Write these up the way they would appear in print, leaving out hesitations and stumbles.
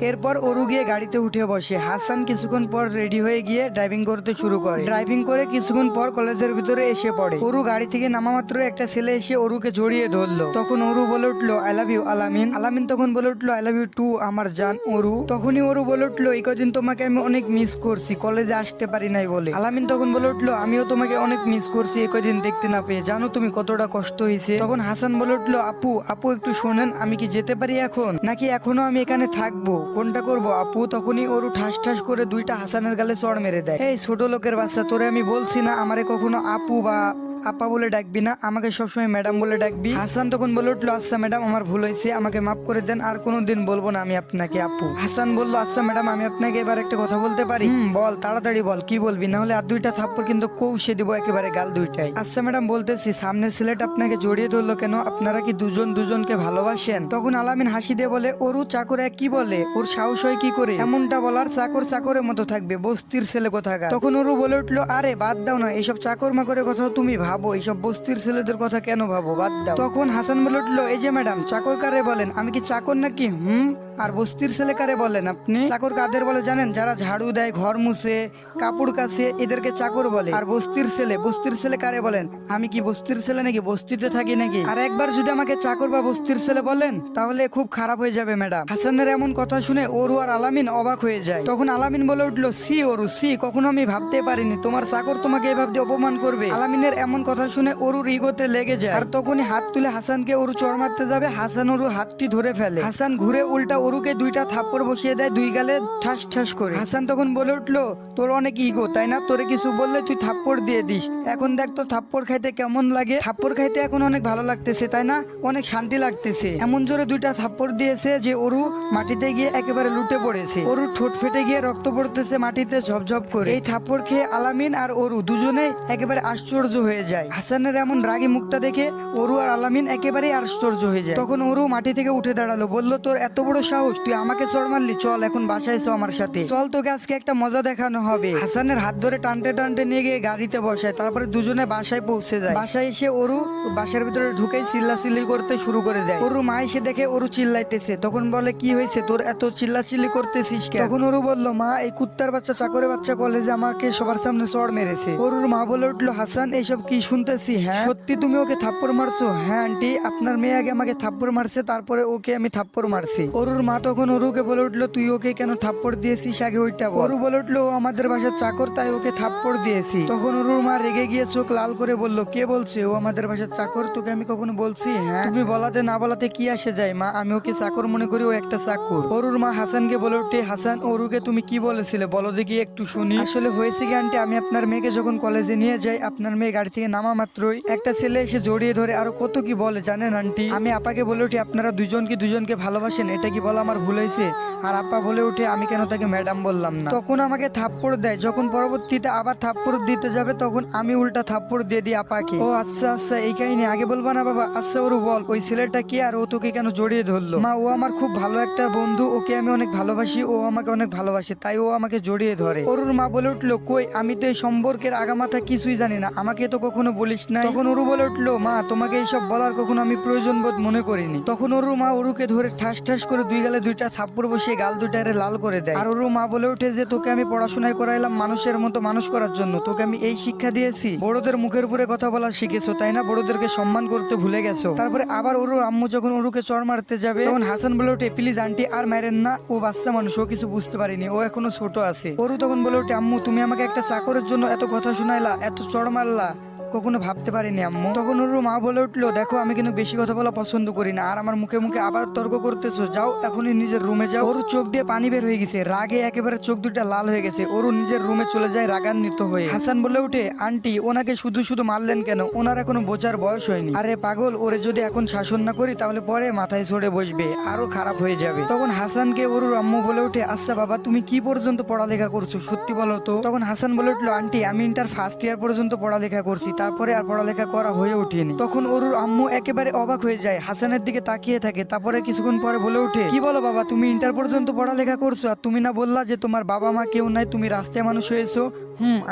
এরপর ওরু গিয়ে গাড়িতে উঠে বসে। হাসান কিছুক্ষণ পর রেডি হয়ে গিয়ে ড্রাইভিং করতে শুরু করে। ড্রাইভিং করে কিছুক্ষণ পর কলেজের ভিতরে এসে পড়ে। ওরু গাড়ি থেকে নামা মাত্র একটা ছেলে এসে ওরুকে জড়িয়ে ধরলো। তখন ওরু বলে উঠলো আই লাভ ইউ আলামিন। আলামিন তখন বলে উঠলো আই লাভ ইউ টু আমার জান ওরু। তখনই ওরু বলে উঠলো এই কদিন তোমাকে আমি অনেক মিস করছি, কলেজে আসতে পারি নাই বলে। আলামিন তখন বলে উঠলো আমিও তোমাকে অনেক মিস করছি এই কদিন দেখতে না পেয়ে, জানো তুমি কতটা কষ্ট হয়েছে। তখন হাসান বলে উঠলো আপু আপু একটু শোনেন, আমি কি যেতে পারি এখন, নাকি এখনো আমি এখানে থাকবো, কোনটা করবো আপু। তখনই ওরু ঠাস ঠাস করে দুইটা হাসানের গালে চড় মেরে দেয়। এই ছোট লোকের বাচ্চা, তোরে আমি বলছি না আমারে কখনো আপু বা আপা বলে ডাকবি না, আমাকে সবসময় ম্যাডাম বলে ডাকবি। হাসান তখন বলে উঠলো আচ্ছা ম্যাডাম আমার ভুল হয়েছে, আমাকে মাফ করে দেন, আর কোনোদিন বলবো না আমি আপনাকে আপু। হাসান বললো আচ্ছা ম্যাডাম আমি আপনাকে এবার একটা কথা বলতে পারি। বল তাড়াতাড়ি বল, কি বলবি, না হলে আর দুইটা থাপ্পড় কিন্তু কৌশে দিব একেবারে গাল দুইটাই। আচ্ছা ম্যাডাম বলতেছি, সামনের ছেলেটা আপনাকে জড়িয়ে ধরলো কেন, আপনারা কি দুজন দুজনকে ভালোবাসেন। তখন আলামিন হাসি দিয়ে বলে ওরু চাকর এক কি বলে, ওর সাহস হয় কি করে এমনটা বলার, চাকর চাকরের মতো থাকবে, বস্তির ছেলে কোথাকার। তখন ওরু বলে উঠলো আরে বাদ দাও না এইসব চাকর মাকরের কথা তুমি ভাবো, এইসব বস্তির ছেলেদের কথা কেন ভাবো, বাদ দাও। তখন হাসান বলে উঠলো এই যে ম্যাডাম চাকর কারে বলেন, আমি কি চাকর নাকি, আর বস্তির ছেলে কারে বলেন আপনি। চাকর কাদের বলে জানেন, যারা ঝাড়ু দেয়, ঘর মুছে, কাপড় কাছে, এদেরকে চাকর বলে। আর বস্তির ছেলে কারে বলেন, আমি কি বস্তির ছেলে নাকি, বস্তিতে থাকি নাকি। আর একবার যদি আমাকে চাকর বা বস্তির ছেলে বলেন তাহলে খুব খারাপ হয়ে যাবে ম্যাডাম। হাসানের এমন কথা শুনে ওরু আর আলামিন অবাক হয়ে যায়। তখন আলামিন বলে উঠলো সি ওরু সি, কখনো আমি ভাবতে পারিনি তোমার চাকর তোমাকে এভাবে অপমান করবে। আলামিনের এমন কথা শুনে ওরুর ইগোতে লেগে যায়। আর তখনই হাত তুলে হাসানকে ওরু চড় মারতে যাবে, হাসান ওরুর হাতটি ধরে ফেলে। হাসান ঘুরে উল্টা ওরুকে দুইটা থাপ্পড় বসিয়ে দেয় দুই গালে ঠাস ঠাস করে। হাসান তখন বলে উঠলো তোর অনেক ইগো তাই না, তোরে কিছু বললে তুই থাপ্পড় দিয়ে দিস, এখন দেখ তো থাপ্পড় খাইতে কেমন লাগে। থাপ্পড় খাইতে এখন অনেক ভালো লাগতেছে তাই না, অনেক শান্তি লাগতেছে। এমন জোরে দুইটা থাপ্পড় দিয়েছে যে ওরু মাটিতে গিয়ে একেবারে লুটে পড়েছে। ওরু ঠোঁট ফেটে গিয়ে রক্ত পড়তেছে মাটিতে ঝপঝপ করে। এই থাপ্পড় খেয়ে আলামিন আর ওরু দুজনে একেবারে আশ্চর্য হয়ে যায়। হাসানের এমন রাগী মুখটা দেখে ওরু আর আলামিন একেবারে আশ্চর্য হয়ে যায়। তখন ওরু মাটি থেকে উঠে দাঁড়ালো, বলল তোর এত বড় সাহস, তুই আমাকে চড় মারলি, চল এখন বাসায় চল আমার সাথে, চল তোকে আজকে একটা মজা দেখানো হবে। হাসানের হাত ধরে টানতে টানতে নিয়ে গিয়ে গাড়িতে বসায়, তারপরে দুজনে বাসায় পৌঁছে যায়। বাসায় এসে ওরু বাসার ভিতরে ঢুকেই চিল্লাচিল্লি করতে শুরু করে দেয়। ওরু মা এসে দেখে ওরু চিল্লাইতেছে, তখন বলে কি হয়েছে তোর এত চিল্লাচিল্লি করতেছিস কেন। তখন ওরু বলল মা এই কুত্তার বাচ্চা চাকরের বাচ্চা কলেজে আমাকে সবার সামনে চড় মেরেছে। ওরুর মা বলে উঠলো হাসান এইসব কি শুনতেছি, হ্যাঁ সত্যি তুমি ওকে থাপ্পড় মারছো। হ্যাঁ আন্টি আপনার মেয়ে আগে আমাকে থাপ্পড় মারছে, তারপরে ওকে আমি থাপ্পড় মারছি। ওরুর মা তখন ওরুকে বলে উঠলো তুই ওকে কেন থাপ্পড় দিয়েছিস আগে ওইটা বল। ওরু বলে উঠলো ও আমাদের বাসার চাকর তাই ওকে থাপ্পড় দিয়েছি। তখন ওরুর মা রেগে গিয়ে চোখ লাল করে বলল কে বলছে ও আমাদের বাসার চাকর, তোকে আমি কখনো বলছি, হ্যাঁ তুমি বলাতে না বলাতে কি আসে যায় মা, আমি ওকে চাকর মনে করি, ও একটা চাকর। ওরুর মা হাসানকে বলে উঠে হাসান ওরুকে তুমি কি বলেছিলে বলো দেখি একটু শুনি। আসলে হয়েছে কি আন্টি, আমি আপনার মেয়েকে যখন কলেজে নিয়ে যাই আপনার মেয়ে গাড়ি থেকে নামা মাত্রই একটা ছেলে এসে জড়িয়ে ধরে আরো কত কি বলে জানেন আন্টি। আমি আপাকে বলে উঠি আপনারা দুজনকে ভালোবাসেন, এটা কি বলা আমার ভুল হয়েছে। আর আপা বলে উঠে আমি কেন তাকে ম্যাডাম বললাম না। তখন আমাকে থাপ্পড় দেয়, যখন পরবর্তীতে আবার থাপ্পড় দিতে যাবে তখন আমি উল্টা থাপ্পড় দিয়ে দিই আপাকে। ও আচ্ছা আচ্ছা এই কাহিনী, আগে বলবা না বাবা। আচ্ছা ওরু বল ওই ছেলেটা কি আর ও তোকে কেন জড়িয়ে ধরলো। মা ও আমার খুব ভালো একটা বন্ধু, ওকে আমি অনেক ভালোবাসি, ও আমাকে অনেক ভালোবাসে তাই ও আমাকে জড়িয়ে ধরে। ওরুর মা বলে উঠলো কই আমি তো এই সম্পর্কের আগামাথা কিছুই জানি না, আমাকে তো কখনো বলিস না। তখন ওরু বলে উঠলো মা তোমাকে এইসব বলার কখনো আমি প্রয়োজন বোধ মনে করিনি। তখন ওরু মা ওরুকে ধরে ঠাস ঠাস করে দুই গালে দুইটা থাপ্পড় বসিয়ে গাল দুইটারে লাল করে দেয়। আর ওরু মা বলে উঠে যে তোকে আমি পড়াশোনায় করাইলাম মানুষের মতো মানুষ করার জন্য, তোকে আমি এই শিক্ষা দিয়েছি, বড়দের মুখের উপরে কথা বলা শিখেছো তাই না, বড়দেরকে সম্মান করতে ভুলে গেছো। তারপরে আবার ওরুর আম্মু যখন ওরুকে চড় মারতে যাবে তখন হাসান বলে উঠে প্লিজ আন্টি আর মারেন না, ও বাচ্চা মানুষ, ও কিছু বুঝতে পারিনি, ও এখনো ছোট আছে। ওরু তখন বলে উঠে আম্মু তুমি আমাকে একটা চাকরের জন্য এত কথা শোনাইলা, এত চড় মারলা, কখনো ভাবতে পারিনি আম্মু। তখন ওর মা বলে উঠলো দেখো আমি কিন্তু বেশি কথা বলা পছন্দ করি না, আর আমার মুখে মুখে আবার তর্ক করতেছো, যাও এখনই নিজের রুমে যাও। ওর চোখ দিয়ে পানি বের হয়ে গেছে, রাগে একেবারে চোখ দুটা লাল হয়ে গেছে। ওর নিজের রুমে চলে যায় রাগান্বিত হয়ে। হাসান বলে উঠে আন্টি ওনাকে শুধু শুধু মারলেন কেন, ওনার এখনো বোঝার বয়স হয়নি। আরে পাগল, ওরে যদি এখন শাসন না করি তাহলে পরে মাথায় চড়ে বসবে, আরো খারাপ হয়ে যাবে। তখন হাসানকে ওর আম্মু বলে উঠে আচ্ছা বাবা তুমি কি পর্যন্ত পড়ালেখা করছো সত্যি বলো তো। তখন হাসান বলে উঠলো আন্টি আমি ইন্টার ফার্স্ট ইয়ার পর্যন্ত পড়ালেখা করছি, তারপরে আর পড়ালেখা করা হয়ে ওঠেনি। তখন অরুর আম্মু একেবারে অবাক হয়ে যায়, হাসানের দিকে তাকিয়ে থাকে। তারপরে কিছুক্ষণ পরে বলে ওঠে, কি বলো বাবা, তুমি ইন্টার পর্যন্ত পড়ালেখা করছো, আর তুমি না বললা যে তোমার বাবা মা কেউ নাই, তুমি রাস্তায় মানুষ হয়েছো?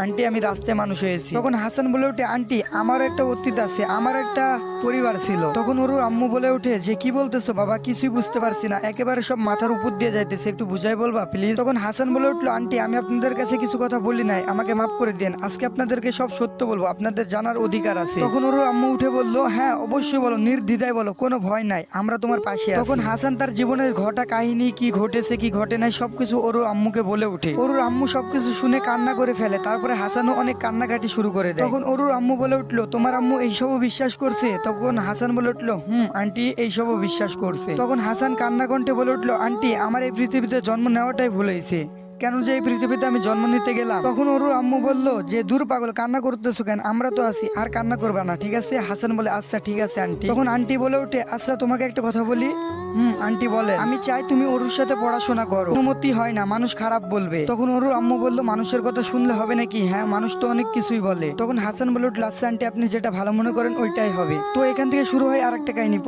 আন্টি, আমি রাস্তায় মানুষ হয়েছি। তখন হাসান বলে ওঠে, আন্টি আমার একটা অতীত আছে, আমার একটা পরিবার ছিল। তখন ওর আম্মু বলে ওঠে যে কি বলতেছো বাবা, কিছুই বুঝতে পারছি না, একেবারে সব মাথার উপর দিয়ে যাইতেছে, একটু বুঝাই বলবা প্লিজ। তখন হাসান বলে উঠলো, আন্টি আমি আপনাদের কাছে কিছু কথা বলি নাই, আমাকে মাফ করে দেন, আজকে আপনাদেরকে সব সত্য বলবো, আপনাদের জানার অধিকার আছে। তখন ওর আম্মু উঠে বললো, হ্যাঁ অবশ্যই বলো, নির্দ্বিধায় বলো, কোনো ভয় নাই, আমরা তোমার পাশে আছি। তখন হাসান তার জীবনের ঘটা কাহিনী, কি ঘটেছে কি ঘটে নাই সবকিছু ওর আম্মুকে বলে ওঠে। ওর আম্মু সবকিছু শুনে কান্না করে ফেলে। তারপরে হাসানও অনেক কান্নাকাটি শুরু করে দেয়। তখন ওর আম্মু বলে উঠলো, তোমার আম্মু এইসবও বিশ্বাস করছে? তখন হাসান বলে উঠলো, আন্টি এইসবও বিশ্বাস করছে। তখন হাসান কান্না কণ্ঠে বলে উঠলো, আন্টি আমার এই পৃথিবীতে জন্ম নেওয়াটাই ভুল হয়েছে, কেন যে এই পৃথিবীতে আমি জন্ম নিতে গেলাম। তখন ওর আম্মু বলল যে দূর পাগল, কান্না করতেছো কেন, আমরা তো আছি, আর কান্না করবে না, ঠিক আছে? হাসান বলে আচ্ছা ঠিক আছে আন্টি। তখন আন্টি বলে ওঠে, আচ্ছা তোমাকে একটা কথা বলি। আন্টি বলে, আমি চাই তুমি ওর সাথে পড়াশোনা করো, অনুমতি হয় না, মানুষ খারাপ বলবে। তখন ওর আম্মু বলল, মানুষের কথা শুনলে হবে নাকি, হ্যাঁ মানুষ তো অনেক কিছুই বলে। তখন হাসান বলে উঠল, আচ্ছা আন্টি আপনি যেটা ভালো মনে করেন ওইটাই হবে। তো এখান থেকে শুরু হয় আরেকটা কাহিনী।